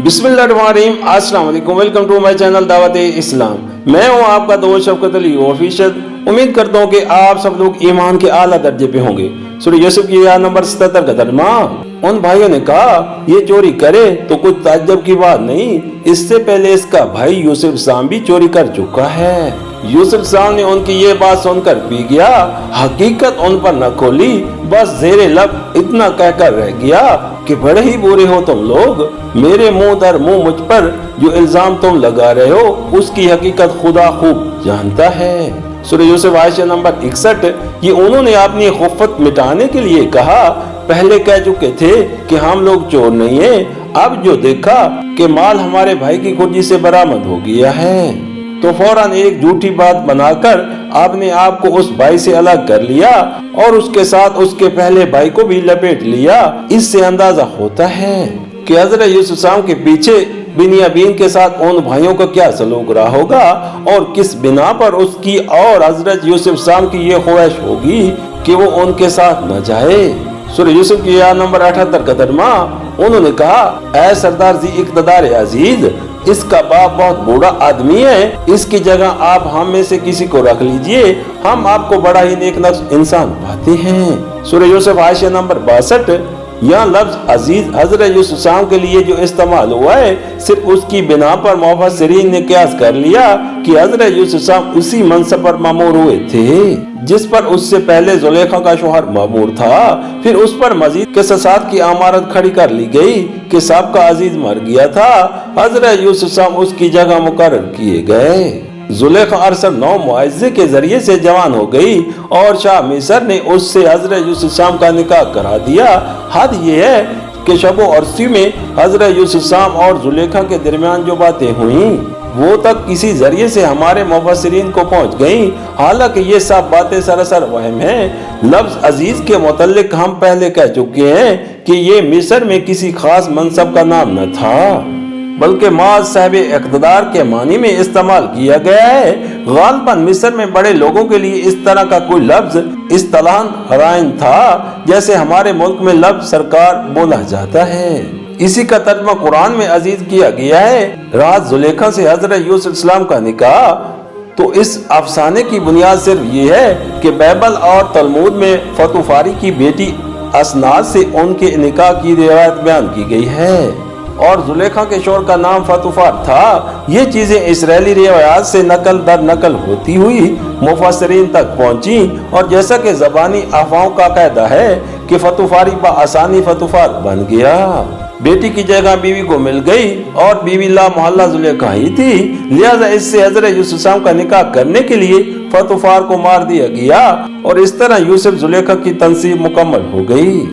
बिस्मिल्लाहिर्रहमानिर्रहीम, अस्सलाम वालेकुम, वेलकम टू माय चैनल दावत इस्लाम। मैं हूं आपका दोस्त शफकत अली ऑफिशियल। उम्मीद करता हूं कि आप सब लोग ईमान के आला दर्जे पे होंगे। सूरह यूसुफ की आयत नंबर 77 का तर्जुमा। उन भाइयों ने कहा, ये चोरी करे तो कुछ ताज्जुब की बात नहीं, इससे पहले इसका भाई यूसुफ साम भी चोरी कर चुका है। यूसुफ साम ने उनकी ये बात सुनकर पी गया, हकीकत उन पर न खोली, बस जेरे लब इतना कहकर रह गया कि बड़े ही बुरे हो तुम लोग। मेरे मुंह दर मुंह मुझ पर जो इल्जाम तुम लगा रहे हो उसकी हकीकत खुदा खूब जानता है। सूरह यूसुफ आयत नंबर 61। ये उन्होंने अपनी खुफत मिटाने के लिए कहा, पहले कह चुके थे कि हम लोग चोर नहीं है, अब जो देखा कि माल हमारे भाई की खुर्जी से बरामद हो गया है तो फौरन एक झूठी बात बनाकर आपने आप को उस भाई से अलग कर लिया और उसके साथ उसके पहले भाई को भी लपेट लिया। इससे अंदाजा होता है कि हजरत यूसुफ साम के पीछे बिन्यामीन के साथ उन भाइयों का क्या सलूक रहा होगा और किस बिना पर उसकी और हजरत यूसुफ साम की ये ख्वाहिश होगी कि वो उनके साथ न जाए। सूरह यूसुफ की आयत नंबर 78 का तर्जुमा। उन्होंने कहा, ऐ सरदार जी इक़्तिदार अजीज, इसका बाप बहुत बूढ़ा आदमी है, इसकी जगह आप हम में से किसी को रख लीजिए, हम आपको बड़ा ही नेकनक्श इंसान पाते हैं। सूरह यूसुफ आयत नंबर 62। यहाँ लफ्ज अजीज हजरत यूसुफ साम के लिए जो इस्तेमाल हुआ है, सिर्फ उसकी बिना पर मुफस्सिरीन ने कियास कर लिया कि हजरत यूसुफ साम उसी मनसब पर मामूर हुए थे जिस पर उससे पहले जुलेखा का शोहर मामूर था। फिर उस पर मजीद किस्सात की अमारत खड़ी कर ली गई कि सबका अजीज मर गया था, हजरत यूसुफ साम उसकी जगह मुकर्रर किए गए। जुलेखा अरसल 9 मुआज़े के जरिए से जवान हो गई और शाह मिस्र ने उससे हजरत यूसुफ साम का निकाह करा दिया। हद ये है कि शबो अरसी में हजरत यूसुफ साम और जुलेखा के दरमियान जो बातें हुई वो तक किसी जरिए से हमारे मुफस्सिरीन को पहुंच गईं। हालांकि ये सब बातें सरासर वहम हैं। लफ्ज अजीज के मुतल्लिक हम पहले कह चुके हैं कि ये मिस्र में किसी खास मनसब का नाम न था, बल्कि माज साहिब इक़्तिदार के मानी में इस्तेमाल किया गया है। गालिबन मिस्र में बड़े लोगों के लिए इस तरह का कोई लफ्ज इस्तिलाहन हराइन था जैसे हमारे मुल्क में लफ्ज सरकार बोला जाता है। इसी का तर्जुमा कुरान में अजीज किया गया है। राज जुलेखा से हजरत यूसुफ इस्लाम का निकाह। तो इस अफसाने की बुनियाद सिर्फ ये है कि बाइबल और तलमूद में फतुफारी की बेटी असनाद से उनके निकाह की रिवायत बयान की गई है और जुलेखा के शोहर का नाम फतुफार था। ये चीजें इस्राएली रिवायात से नकल दर नकल होती हुई मुफस्सिरीन तक पहुंची और जैसा कि ज़बानी अफवाहों का कायदा है कि फतुफारी बआसानी फतुफार बन गया। बेटी की जगह बीवी को मिल गई और बीवी ला मोहल्ला जुलेखा ही थी, लिहाजा इससे हजरत यूसुफ साम का निकाह करने के लिए फतुफार को मार दिया गया और इस तरह यूसुफ जुलेखा की तनसीब मुकम्मल हो गई।